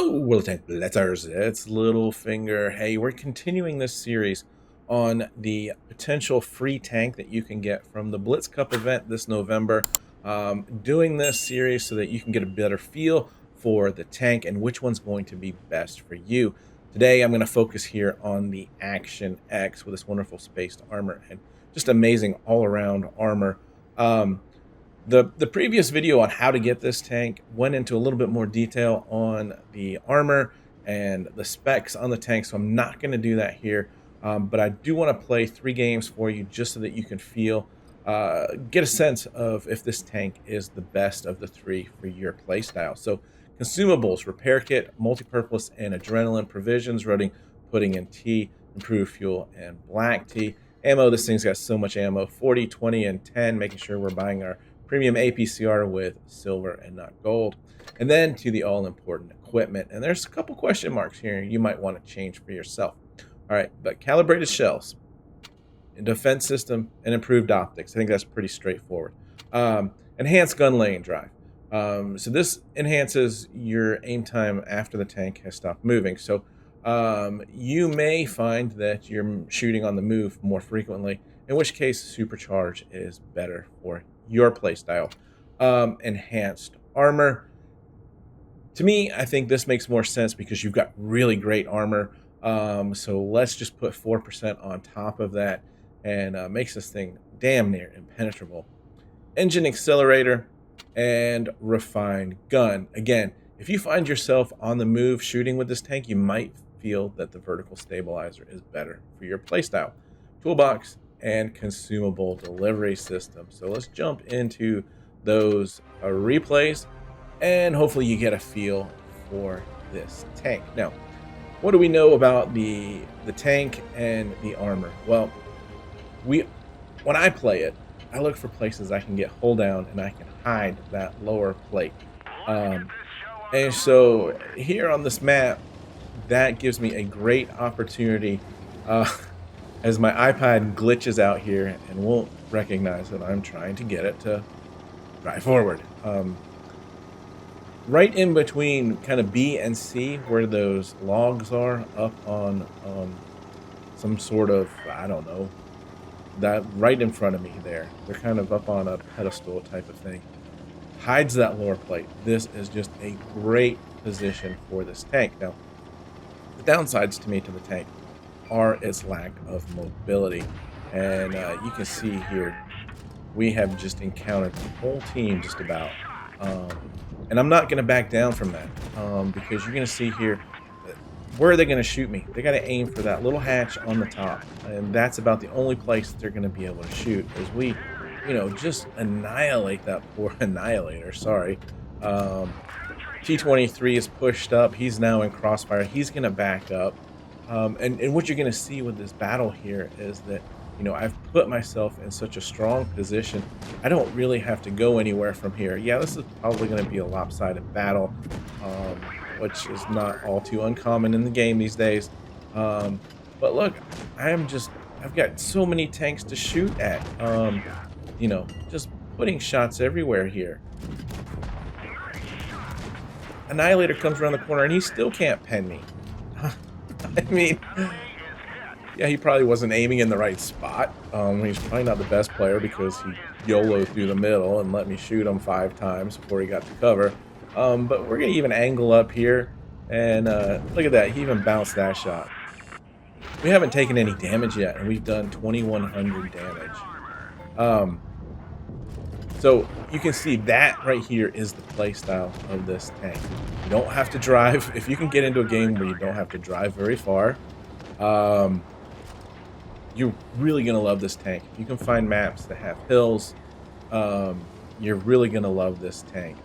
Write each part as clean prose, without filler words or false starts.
Hello, Tank Blitzers. It's Littlefinger. Hey, we're continuing this series on the potential free tank that you can get from the Blitz Cup event this November. Doing this series so that you can get a better feel for the tank and which one's going to be best for you. Today, I'm going to focus here on the Action X with this wonderful spaced armor and just amazing all-around armor. The previous video on how to get this tank went into a little bit more detail on the armor and the specs on the tank, so I'm not going to do that here. But I do want to play 3 games for you just so that you can feel, get a sense of if this tank is the best of the 3 for your playstyle. So consumables, repair kit, multi-purpose, and adrenaline provisions, putting in tea, improved fuel, and black tea. Ammo, this thing's got so much ammo, 40, 20, and 10, making sure we're buying our premium APCR with silver and not gold. And then to the all-important equipment. And there's a couple question marks here you might want to change for yourself. All right, but calibrated shells, a defense system, and improved optics. I think that's pretty straightforward. Enhanced gun laying drive. So this enhances your aim time after the tank has stopped moving. So you may find that you're shooting on the move more frequently, in which case supercharge is better for your playstyle. Enhanced armor. To me, I think this makes more sense because you've got really great armor. So let's just put 4% on top of that and makes this thing damn near impenetrable. Engine accelerator and refined gun. Again, if you find yourself on the move shooting with this tank, you might feel that the vertical stabilizer is better for your playstyle. Toolbox and consumable delivery system. So let's jump into those replays and hopefully you get a feel for this tank. Now, what do we know about the tank and the armor? Well, when I play it, I look for places I can get hold down and I can hide that lower plate. And so here on this map, that gives me a great opportunity as my iPad glitches out here and won't recognize that I'm trying to get it to drive forward. Right in between kind of B and C, where those logs are up on some sort of, I don't know, that right in front of me there. They're kind of up on a pedestal type of thing. Hides that lower plate. This is just a great position for this tank. Now, the downsides to me to the tank are its lack of mobility. And you can see here, we have just encountered the whole team just about. And I'm not going to back down from that because you're going to see here, where are they going to shoot me? They got to aim for that little hatch on the top. And that's about the only place they're going to be able to shoot as we, just annihilate that poor annihilator. Sorry. T-23 is pushed up. He's now in crossfire. He's going to back up. And what you're going to see with this battle here is that, I've put myself in such a strong position. I don't really have to go anywhere from here. Yeah, this is probably going to be a lopsided battle, which is not all too uncommon in the game these days. But look, I've got so many tanks to shoot at. Just putting shots everywhere here. Annihilator comes around the corner and he still can't pen me. I mean, yeah, he probably wasn't aiming in the right spot. He's probably not the best player because he YOLO'd through the middle and let me shoot him 5 times before he got to cover. But we're going to even angle up here. And look at that. He even bounced that shot. We haven't taken any damage yet, and we've done 2,100 damage. So you can see that right here is the playstyle of this tank. You don't have to drive. If you can get into a game where you don't have to drive very far, you're really going to love this tank. If you can find maps that have hills, you're really going to love this tank.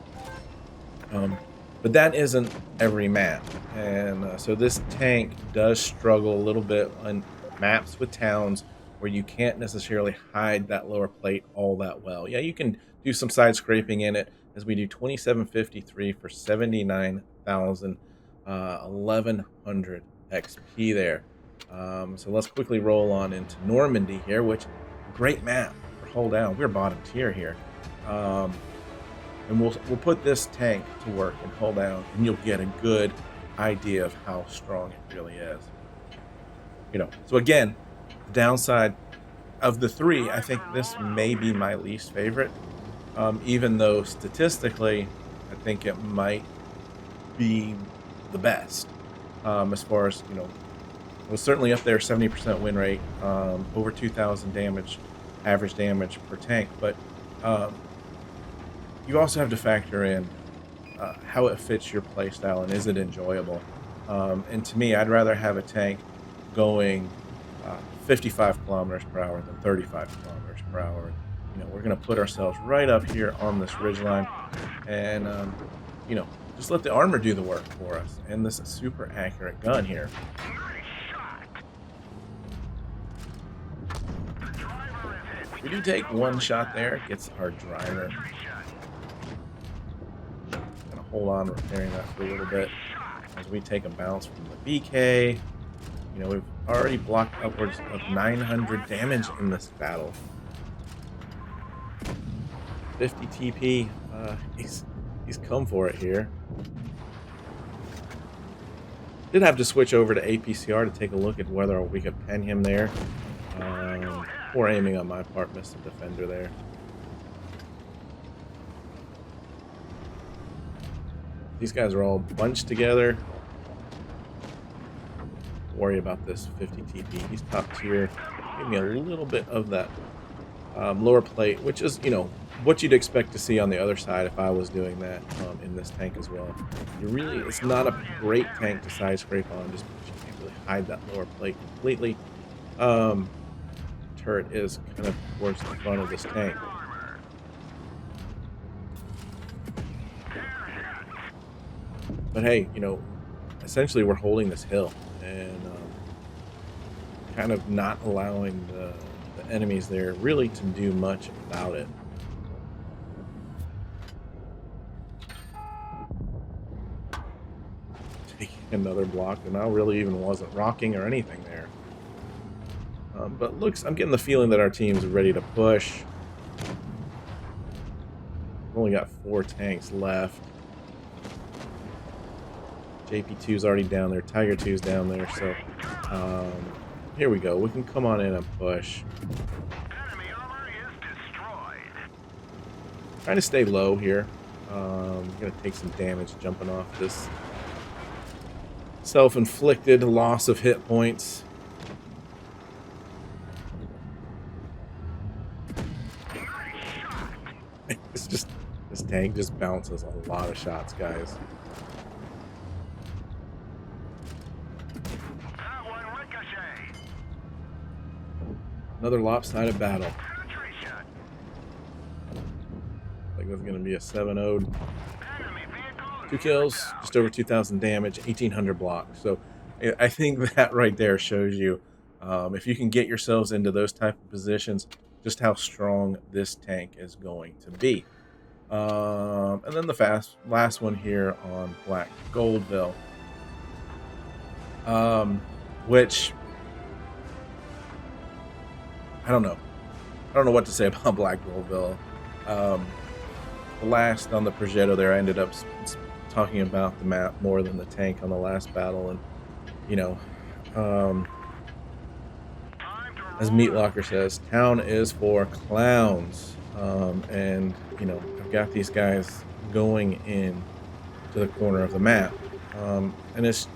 But that isn't every map. And so this tank does struggle a little bit on maps with towns where you can't necessarily hide that lower plate all that well. Yeah, you can do some side scraping in it, as we do 2753 for 79,000, 1100 XP there. So let's quickly roll on into Normandy here, which great map for hold down. We're bottom tier here. And we'll put this tank to work and hold down, and you'll get a good idea of how strong it really is. So again, the downside of the three, I think this may be my least favorite. Even though statistically, I think it might be the best. As far as, it was certainly up there, 70% win rate, over 2,000 damage, average damage per tank. But you also have to factor in how it fits your playstyle and is it enjoyable. And to me, I'd rather have a tank going 55 kilometers per hour than 35 kilometers per hour. We're going to put ourselves right up here on this ridgeline and, just let the armor do the work for us. And this super accurate gun here. We do take one shot there. It gets our driver. Gonna hold on, repairing that for a little bit as we take a bounce from the BK. We've already blocked upwards of 900 damage in this battle. 50 TP. He's come for it here. Did have to switch over to APCR to take a look at whether we could pen him there. Poor aiming on my part, missed the defender there. These guys are all bunched together. Worry about this 50 TP. He's top tier. Give me a little bit of that lower plate, which is, what you'd expect to see on the other side if I was doing that in this tank as well. It's not a great tank to side scrape on, just because you can't really hide that lower plate completely. Turret is kind of towards the front of this tank. But hey, essentially we're holding this hill and kind of not allowing the enemies there really to do much about it. Taking another block, and I really even wasn't rocking or anything there. But I'm getting the feeling that our team's ready to push. We've only got 4 tanks left. JP2's already down there. Tiger 2's down there. So here we go. We can come on in and push. Enemy armor is destroyed. Trying to stay low here. Gonna take some damage jumping off this self-inflicted loss of hit points. This tank just bounces a lot of shots, guys. That one ricochet. Another lopsided battle. Penetration. I think that's gonna be a 7-0. Enemy vehicle 2 kills, just over 2,000 damage, 1,800 blocks. So I think that right there shows you, if you can get yourselves into those type of positions, just how strong this tank is going to be. And then the last one here on Black Goldville, which I don't know what to say about Black Goldville. The last on the Progetto there, I ended up talking about the map more than the tank on the last battle, and as Meatlocker says, town is for clowns. And I've got these guys going in to the corner of the map, and it's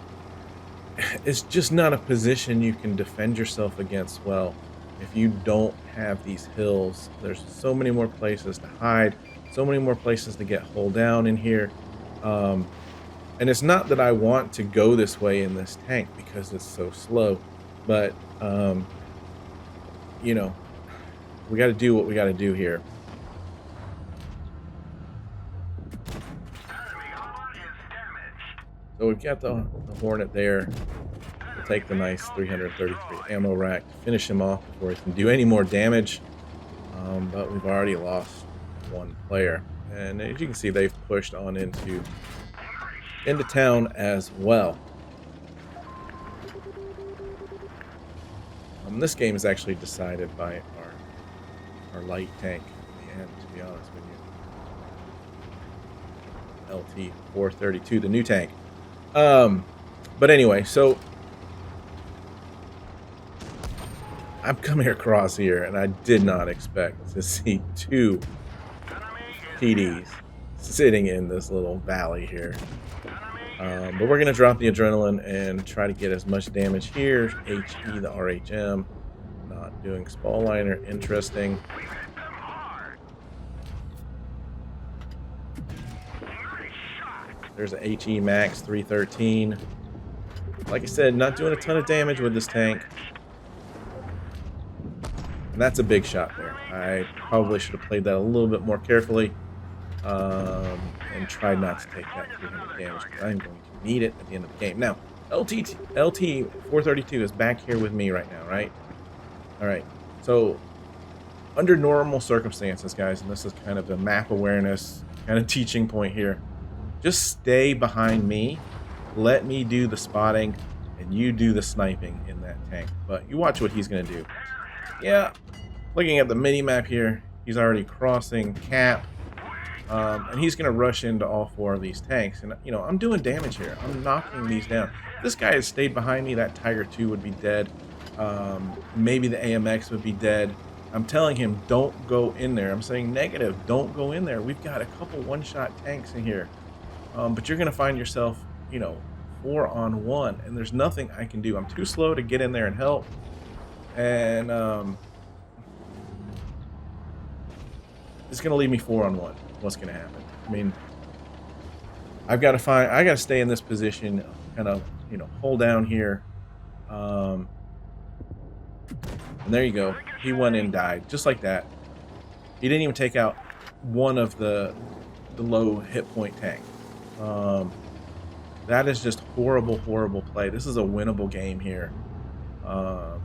just not a position you can defend yourself against well if you don't have these hills. There's so many more places to hide, so many more places to get hull down in here, and it's not that I want to go this way in this tank because it's so slow, but we got to do what we got to do here. So we've got the Hornet there. We'll take the nice 333 ammo rack to finish him off before he can do any more damage. But we've already lost 1 player. And as you can see, they've pushed on into town as well. This game is actually decided by our light tank in the end, to be honest with you. LT-432, the new tank. But anyway, so I'm coming across here, and I did not expect to see two PDs sitting in this little valley here. But we're going to drop the adrenaline and try to get as much damage here. HE, the RHM, not doing Spaliner, interesting. There's a HE Max 313. Like I said, not doing a ton of damage with this tank. And that's a big shot there. I probably should have played that a little bit more carefully. And tried not to take that 300 damage, because I'm going to need it at the end of the game. Now, LT 432 is back here with me right now, right? Alright, so under normal circumstances, guys, and this is kind of a map awareness kind of teaching point here, just stay behind me, let me do the spotting, and you do the sniping in that tank. But you watch what he's going to do. Yeah, looking at the mini-map here, he's already crossing cap. And he's going to rush into all four of these tanks. And, you know, I'm doing damage here. I'm knocking these down. If this guy had stayed behind me, that Tiger 2 would be dead. Maybe the AMX would be dead. I'm telling him, don't go in there. I'm saying negative, don't go in there. We've got a couple one-shot tanks in here. But you're going to find yourself, you know, 4-on-1. And there's nothing I can do. I'm too slow to get in there and help. And it's going to leave me 4-on-1. What's going to happen? I mean, I got to stay in this position, kind of, you know, hold down here. And there you go. He went in, died, just like that. He didn't even take out one of the low hit point tank. That is just horrible, horrible play. This is a winnable game here. I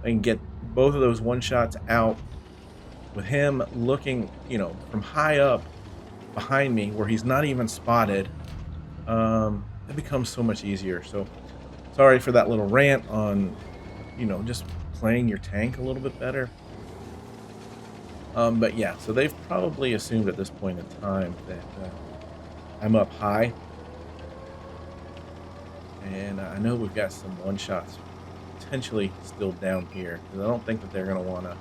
can get both of those one shots out. With him looking, you know, from high up behind me where he's not even spotted, it becomes so much easier. So sorry for that little rant on, you know, just playing your tank a little bit better. But yeah, so they've probably assumed at this point in time that I'm up high. And I know we've got some one-shots potentially still down here, because I don't think that they're going to want to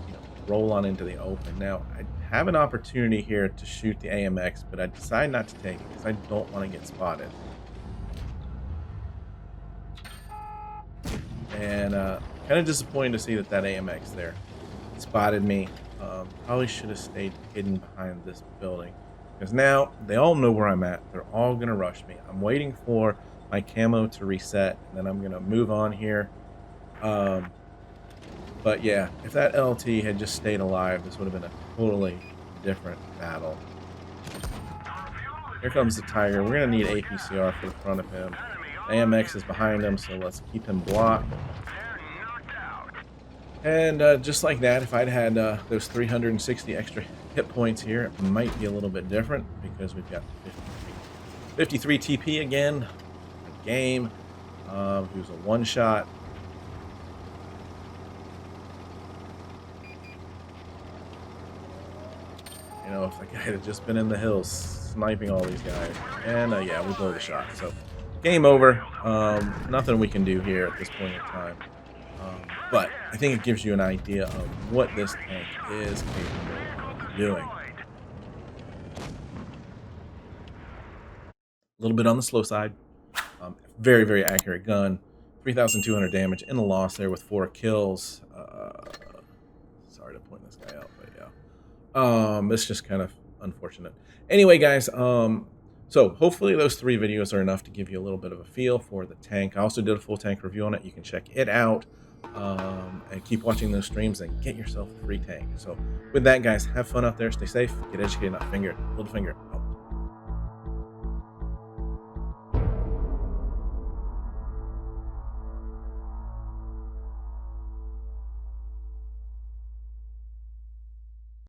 you know, roll on into the open. Now, I have an opportunity here to shoot the AMX, but I decide not to take it because I don't want to get spotted. And kind of disappointed to see that AMX there spotted me. Probably should have stayed hidden behind this building, because now they all know where I'm at. They're all going to rush me. I'm waiting for my camo to reset, and then I'm going to move on here. But yeah, if that LT had just stayed alive, this would have been a totally different battle. Here comes the Tiger. We're going to need APCR for the front of him. AMX is behind him, so let's keep him blocked. And just like that, if I'd had those 360 extra hit points here, it might be a little bit different, because we've got 53 TP again. A game. He was a one-shot. You know, if the guy had just been in the hills sniping all these guys. And yeah, we blow the shot. So, game over. Nothing we can do here at this point in time. But I think it gives you an idea of what this tank is capable of doing. A little bit on the slow side. Very, very accurate gun. 3,200 damage in the loss there with 4 kills. Sorry to point this guy out, but yeah. It's just kind of unfortunate. Anyway, guys, so hopefully those 3 videos are enough to give you a little bit of a feel for the tank. I also did a full tank review on it. You can check it out. And keep watching those streams and get yourself a free tank. So with that, guys, have fun out there. Stay safe. Get educated, not fingered. Littlefinger out.